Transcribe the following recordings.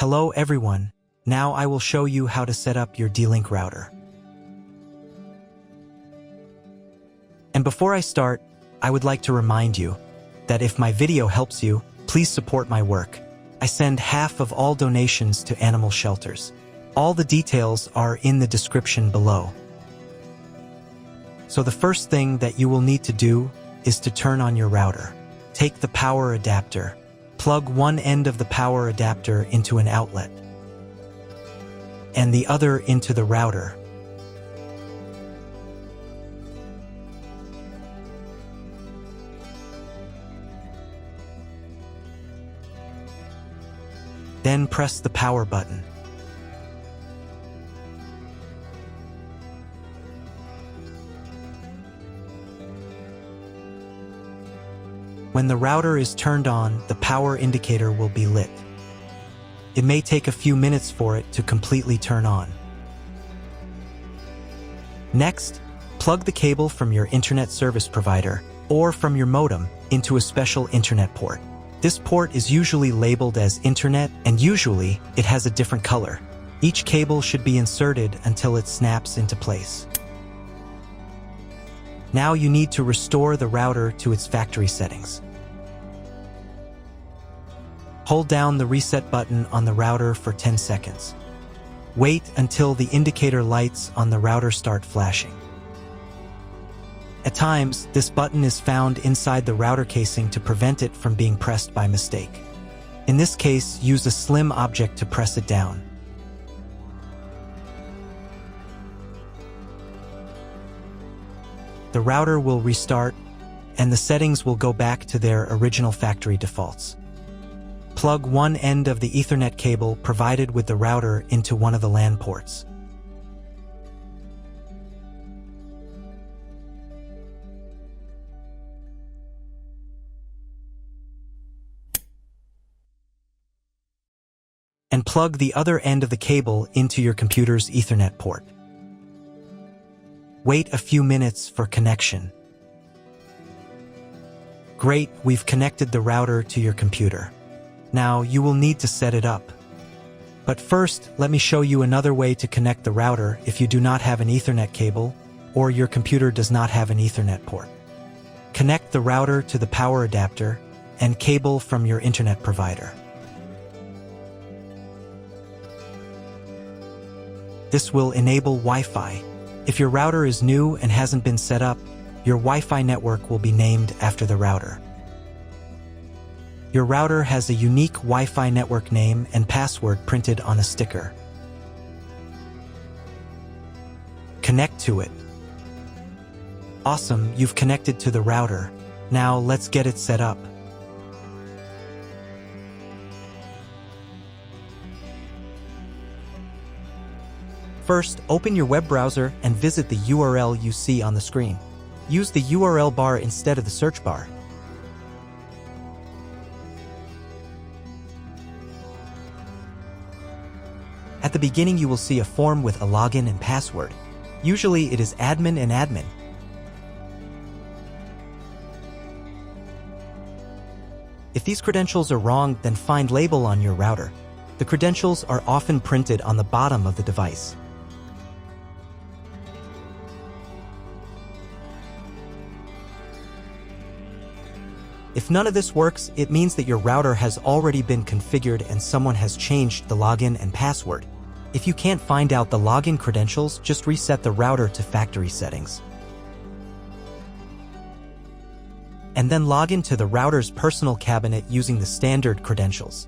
Hello everyone, now I will show you how to set up your D-Link router. And before I start, I would like to remind you that if my video helps you, please support my work. I send half of all donations to animal shelters. All the details are in the description below. So the first thing that you will need to do is to turn on your router. Take the power adapter. Plug one end of the power adapter into an outlet and the other into the router. Then press the power button. When the router is turned on, the power indicator will be lit. It may take a few minutes for it to completely turn on. Next, plug the cable from your internet service provider or from your modem into a special internet port. This port is usually labeled as internet, and usually it has a different color. Each cable should be inserted until it snaps into place. Now you need to restore the router to its factory settings. Hold down the reset button on the router for 10 seconds. Wait until the indicator lights on the router start flashing. At times, this button is found inside the router casing to prevent it from being pressed by mistake. In this case, use a slim object to press it down. The router will restart, and the settings will go back to their original factory defaults. Plug one end of the Ethernet cable provided with the router into one of the LAN ports. And plug the other end of the cable into your computer's Ethernet port. Wait a few minutes for connection. Great, we've connected the router to your computer. Now you will need to set it up. But first, let me show you another way to connect the router if you do not have an Ethernet cable or your computer does not have an Ethernet port. Connect the router to the power adapter and cable from your internet provider. This will enable Wi-Fi. If your router is new and hasn't been set up, your Wi-Fi network will be named after the router. Your router has a unique Wi-Fi network name and password printed on a sticker. Connect to it. Awesome, you've connected to the router. Now let's get it set up. First, open your web browser and visit the URL you see on the screen. Use the URL bar instead of the search bar. At the beginning, you will see a form with a login and password. Usually, it is admin and admin. If these credentials are wrong, then find label on your router. The credentials are often printed on the bottom of the device. If none of this works, it means that your router has already been configured and someone has changed the login and password. If you can't find out the login credentials, just reset the router to factory settings. And then log into the router's personal cabinet using the standard credentials.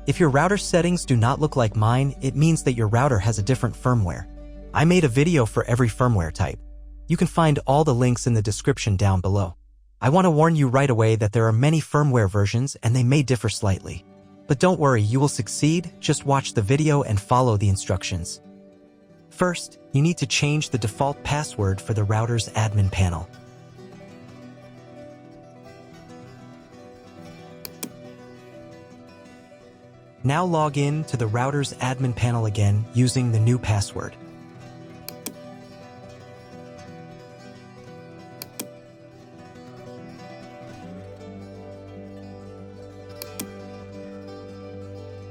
If your router settings do not look like mine, it means that your router has a different firmware. I made a video for every firmware type. You can find all the links in the description down below. I want to warn you right away that there are many firmware versions and they may differ slightly. But don't worry, you will succeed. Just watch the video and follow the instructions. First, you need to change the default password for the router's admin panel. Now log in to the router's admin panel again using the new password.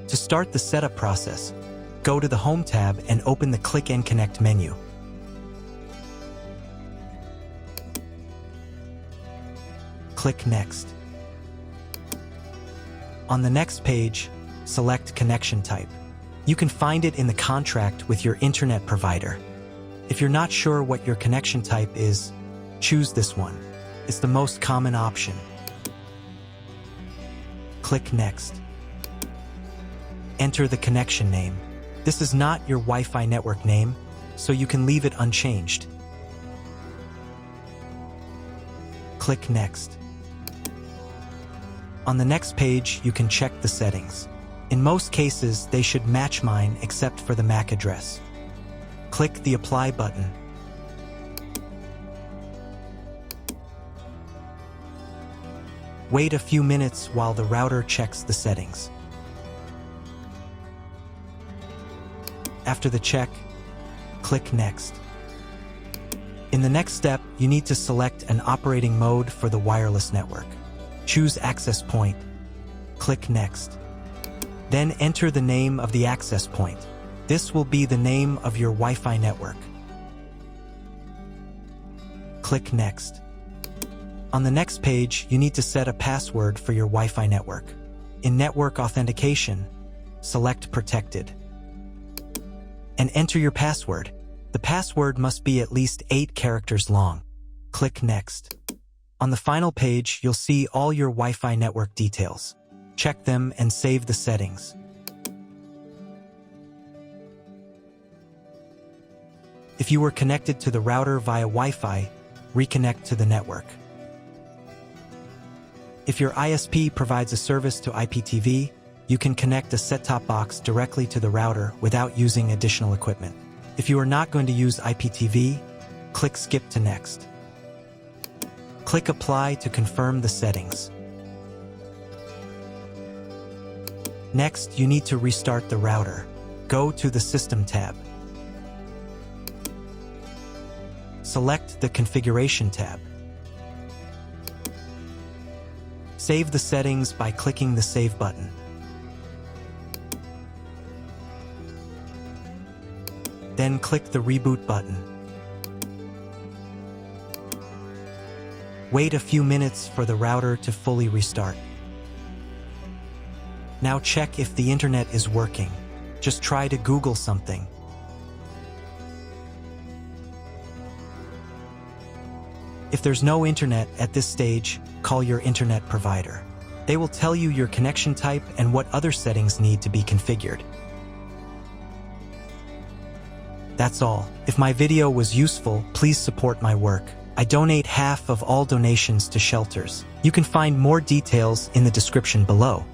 To start the setup process, go to the Home tab and open the Click and Connect menu. Click Next. On the next page, select Connection Type. You can find it in the contract with your internet provider. If you're not sure what your connection type is, choose this one. It's the most common option. Click Next. Enter the connection name. This is not your Wi-Fi network name, so you can leave it unchanged. Click Next. On the next page, you can check the settings. In most cases, they should match mine except for the MAC address. Click the Apply button. Wait a few minutes while the router checks the settings. After the check, click Next. In the next step, you need to select an operating mode for the wireless network. Choose Access Point. Click Next. Then enter the name of the access point. This will be the name of your Wi-Fi network. Click Next. On the next page, you need to set a password for your Wi-Fi network. In Network Authentication, select Protected. And enter your password. The password must be at least 8 characters long. Click Next. On the final page, you'll see all your Wi-Fi network details. Check them and save the settings. If you were connected to the router via Wi-Fi, reconnect to the network. If your ISP provides a service to IPTV, you can connect a set-top box directly to the router without using additional equipment. If you are not going to use IPTV, click Skip to Next. Click Apply to confirm the settings. Next, you need to restart the router. Go to the System tab. Select the Configuration tab. Save the settings by clicking the Save button. Then click the Reboot button. Wait a few minutes for the router to fully restart. Now check if the internet is working. Just try to Google something. If there's no internet at this stage, call your internet provider. They will tell you your connection type and what other settings need to be configured. That's all. If my video was useful, please support my work. I donate half of all donations to shelters. You can find more details in the description below.